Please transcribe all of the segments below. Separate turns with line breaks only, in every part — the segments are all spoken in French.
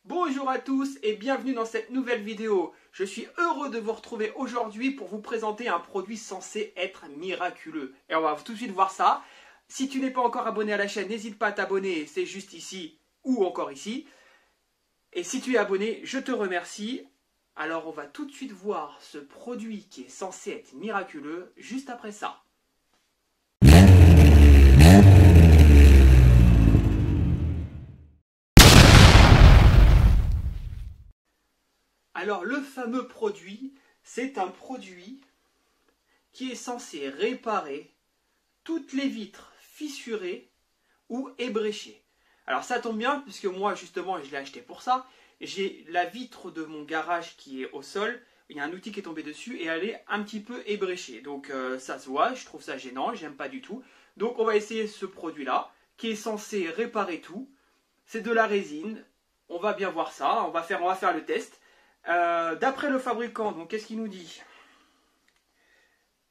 Bonjour à tous et bienvenue dans cette nouvelle vidéo. Je suis heureux de vous retrouver aujourd'hui pour vous présenter un produit censé être miraculeux. Et on va tout de suite voir ça. Si tu n'es pas encore abonné à la chaîne, n'hésite pas à t'abonner, c'est juste ici ou encore ici. Et si tu es abonné, je te remercie. Alors on va tout de suite voir ce produit qui est censé être miraculeux juste après ça. Alors le fameux produit, c'est un produit qui est censé réparer toutes les vitres fissurées ou ébréchées. Alors ça tombe bien puisque moi justement je l'ai acheté pour ça. J'ai la vitre de mon garage qui est au sol, il y a un outil qui est tombé dessus et elle est un petit peu ébréchée. Donc ça se voit, je trouve ça gênant, j'aime pas du tout. Donc on va essayer ce produit là qui est censé réparer tout. C'est de la résine, on va bien voir ça, on va faire le test. D'après le fabricant, donc qu'est-ce qu'il nous dit?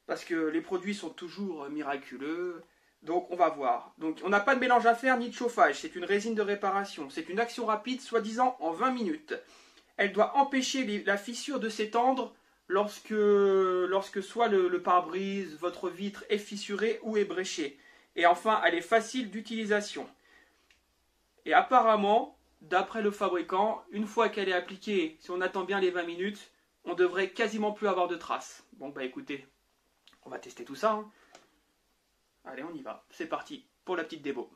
Parce que les produits sont toujours miraculeux. Donc on va voir. Donc on n'a pas de mélange à faire ni de chauffage. C'est une résine de réparation. C'est une action rapide, soi-disant en 20 minutes. Elle doit empêcher la fissure de s'étendre lorsque soit le pare-brise, votre vitre est fissurée ou ébréchée. Et enfin, elle est facile d'utilisation. Et apparemment, d'après le fabricant, une fois qu'elle est appliquée, si on attend bien les 20 minutes, on devrait quasiment plus avoir de traces. Bon bah écoutez, on va tester tout ça. Allez, on y va. C'est parti pour la petite démo.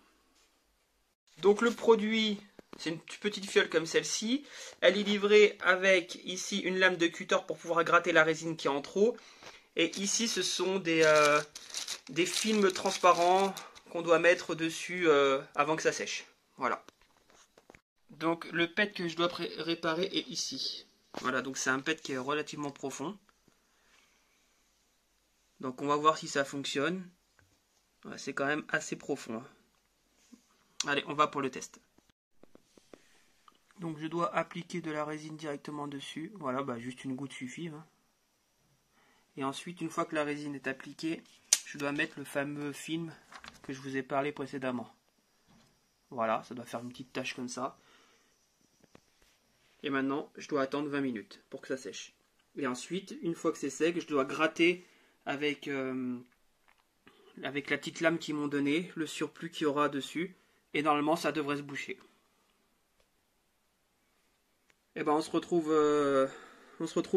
Donc le produit, c'est une petite fiole comme celle-ci. Elle est livrée avec ici une lame de cutter pour pouvoir gratter la résine qui est en trop. Et ici, ce sont des films transparents qu'on doit mettre dessus avant que ça sèche. Voilà. Donc le pet que je dois réparer est ici. Voilà, donc c'est un pet qui est relativement profond. Donc on va voir si ça fonctionne. Ouais, c'est quand même assez profond. Allez, on va pour le test. Donc je dois appliquer de la résine directement dessus. Voilà, bah juste une goutte suffit. Et ensuite, une fois que la résine est appliquée, je dois mettre le fameux film que je vous ai parlé précédemment. Voilà, ça doit faire une petite tache comme ça. Et maintenant, je dois attendre 20 minutes pour que ça sèche. Et ensuite, une fois que c'est sec, je dois gratter avec la petite lame qu'ils m'ont donnée, le surplus qu'il y aura dessus. Et normalement, ça devrait se boucher. Et ben, on se retrouve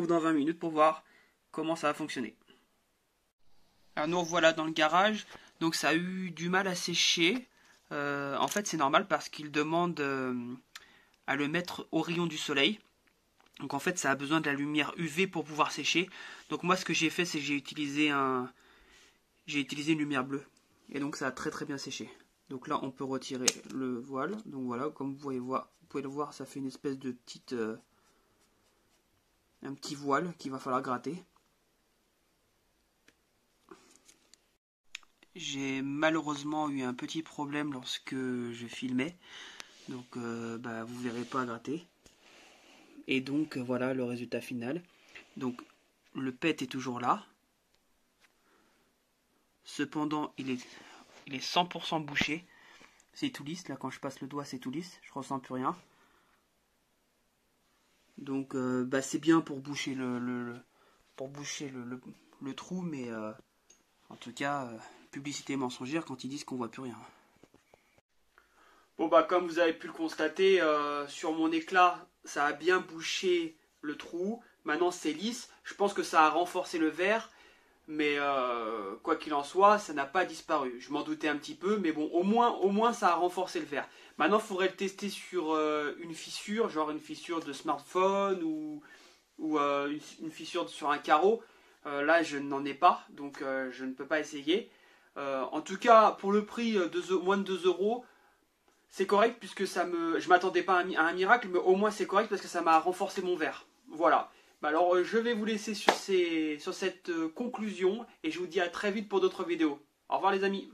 dans 20 minutes pour voir comment ça va fonctionner. Alors nous revoilà dans le garage. Donc ça a eu du mal à sécher. En fait, c'est normal parce qu'il demande à le mettre au rayon du soleil. Donc en fait ça a besoin de la lumière UV pour pouvoir sécher. Donc moi ce que j'ai fait c'est que j'ai utilisé une lumière bleue. Et donc ça a très bien séché. Donc là on peut retirer le voile. Donc voilà, comme vous pouvez le voir, ça fait une espèce de petite un petit voile qu'il va falloir gratter. J'ai malheureusement eu un petit problème lorsque je filmais. Donc vous verrez pas gratter. Et donc voilà le résultat final. Donc le pet est toujours là. Cependant il est 100% bouché. C'est tout lisse. Là quand je passe le doigt c'est tout lisse. Je ressens plus rien. Donc c'est bien pour boucher le trou. Mais en tout cas publicité mensongère quand ils disent qu'on voit plus rien. Bon bah comme vous avez pu le constater, sur mon éclat, ça a bien bouché le trou. Maintenant c'est lisse. Je pense que ça a renforcé le verre. Mais quoi qu'il en soit, ça n'a pas disparu. Je m'en doutais un petit peu, mais bon, au moins ça a renforcé le verre. Maintenant, il faudrait le tester sur une fissure, genre une fissure de smartphone ou une fissure sur un carreau. Là, je n'en ai pas, donc je ne peux pas essayer. En tout cas, pour le prix moins de 2 €, c'est correct puisque je m'attendais pas à un miracle, mais au moins c'est correct parce que ça m'a renforcé mon verre. Voilà. Alors je vais vous laisser sur cette conclusion et je vous dis à très vite pour d'autres vidéos. Au revoir les amis.